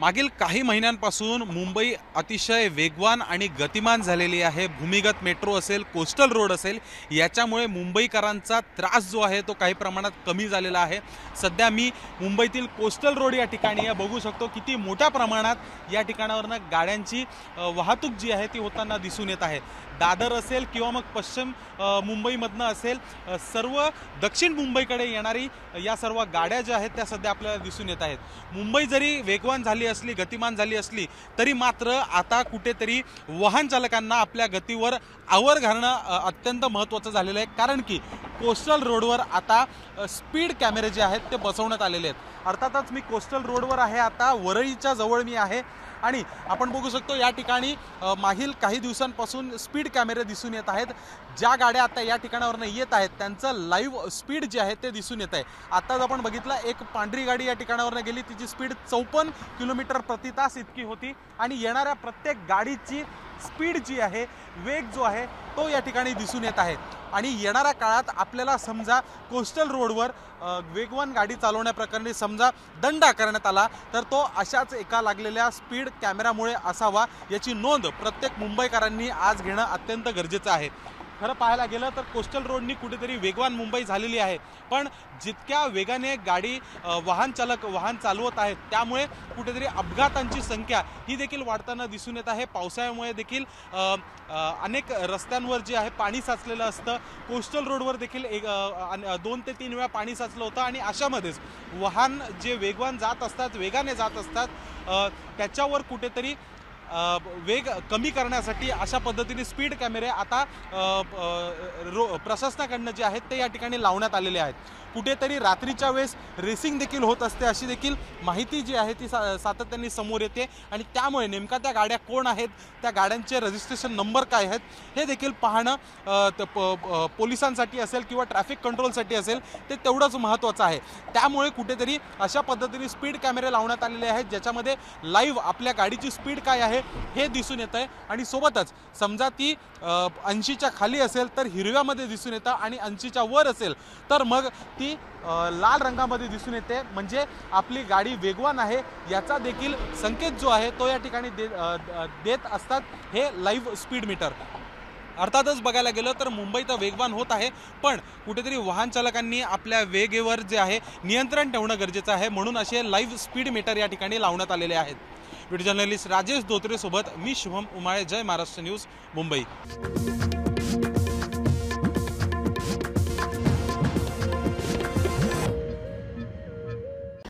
मागील काही महिन्यांपासून मुंबई अतिशय वेगवान आणि गतिमान झालेली आहे। भूमिगत मेट्रो असेल, कोस्टल रोड असेल, याच्यामुळे मुंबईकरांचा त्रास जो आहे तो काही प्रमाणात कमी झालेला आहे। सध्या मी मुंबईतील कोस्टल रोड या ठिकाणी बघू शकतो किती मोठ्या प्रमाणात या ठिकाणावरून गाड्यांची वाहतूक जी आहे ती होताना दिसून येत आहे। दादर असेल किंवा मग पश्चिम मुंबईमधनं असेल, सर्व दक्षिण मुंबईकडे येणारी या सर्व गाड्या ज्या आहेत त्या सध्या आपल्याला दिसून येत आहेत। मुंबई जरी वेगवान झाली असली, गतिमान झाली असली, तरी मात्र आता कुठेतरी वाहन चालकांना आपल्या गतीवर आवर घालणं अत्यंत महत्त्वाचं झालेलं आहे। कारण की कोस्टल रोडवर आता स्पीड कॅमेरे जे आहेत ते बसवण्यात आलेले आहेत। अर्थातच मी कोस्टल रोडवर आहे, आता वरळीच्या जवळ मी आहे आणि आपण बघू शकतो या ठिकाणी मागील काही दिवसांपासून स्पीड कॅमेरे दिसून येत आहेत। ज्या गाड्या आता या ठिकाणावरून येत आहेत त्यांचं लाईव्ह स्पीड जे आहे ते दिसून येत आहे। आताच आपण बघितलं, एक पांढरी गाडी या ठिकाणावरून गेली, तिची स्पीड 54 किलोमीटर प्रति तास इतकी होती आणि येणाऱ्या प्रत्येक गाडीची स्पीड जी आहे, वेग जो आहे तो या ठिकाणी दिसून येत आहे। आणि येणाऱ्या काळात आपल्याला समजा कोस्टल रोडवर वेगवान गाडी चालवण्याप्रकरणी समजा दंड आकारण्यात आला तर तो अशाच एका लागलेल्या स्पीड कॅमेरामुळे असावा, याची नोंद प्रत्येक मुंबईकरांनी आज घेणं अत्यंत गरजेचं आहे। खरं पाहायला गेलं तर कोस्टल रोडनी कुठेतरी वेगवान मुंबई झालेली आहे, पण जितक्या वेगाने गाडी वाहन चालक वाहन चालवत आहेत त्यामुळे कुठेतरी अपघातांची संख्या ही देखील वाढताना दिसून येत आहे। पावसाळ्यामुळे देखील अनेक रस्त्यांवर जे आहे पाणी साचलेलं असतं। कोस्टल रोडवर देखील 2 ते 3 वेळा पाणी साचलं होतं आणि अशामध्येच वाहन जे वेगवान जात असतात, वेगाने जात असतात, त्याच्यावर कुठेतरी वेग कमी करण्यासाठी अशा पद्धतीने स्पीड कॅमेरे आता प्रशासनाकडनं जे आहेत ते या ठिकाणी लावण्यात आलेले आहेत। कुठेतरी रात्रीच्या वेळेस रेसिंग देखील होत असते अशी देखील माहिती जी आहे ती सातत्याने समोर येते आणि त्यामुळे नेमका त्या गाड्या कोण आहेत, त्या गाड्यांचे रजिस्ट्रेशन नंबर काय आहेत हे देखील पाहणं पोलिसांसाठी असेल किंवा ट्रॅफिक कंट्रोलसाठी असेल ते तेवढंच महत्त्वाचं आहे। त्यामुळे कुठेतरी अशा पद्धतीने स्पीड कॅमेरे लावण्यात आलेले आहेत ज्याच्यामध्ये लाईव्ह आपल्या गाडीची स्पीड काय आहे हे दिसून येत आहे आणि सोबतच समजा ती 80च्या खाली असेल तर हिरव्यामध्ये दिसून येतं आणि 80च्या वर असेल तर मग ती लाल रंगामध्ये दिसून येते, म्हणजे आपली गाडी वेगवान आहे याचा देखील संकेत जो आहे तो या ठिकाणी देत असतात हे लाईव्ह स्पीड मीटर। अर्थातच बघायला गेलं तर मुंबई तर वेगवान होत आहे, पण कुठेतरी वाहन चालकांनी आपल्या वेगेवर जे आहे नियंत्रण ठेवणं गरजेचं आहे, म्हणून असे लाईव्ह स्पीड मीटर या ठिकाणी लावण्यात आलेले आहेत। व्हिडिओ जर्नलिस्ट राजेश धोत्रे सोबत मी शुभम उमाळे, जय महाराष्ट्र न्यूज, मुंबई।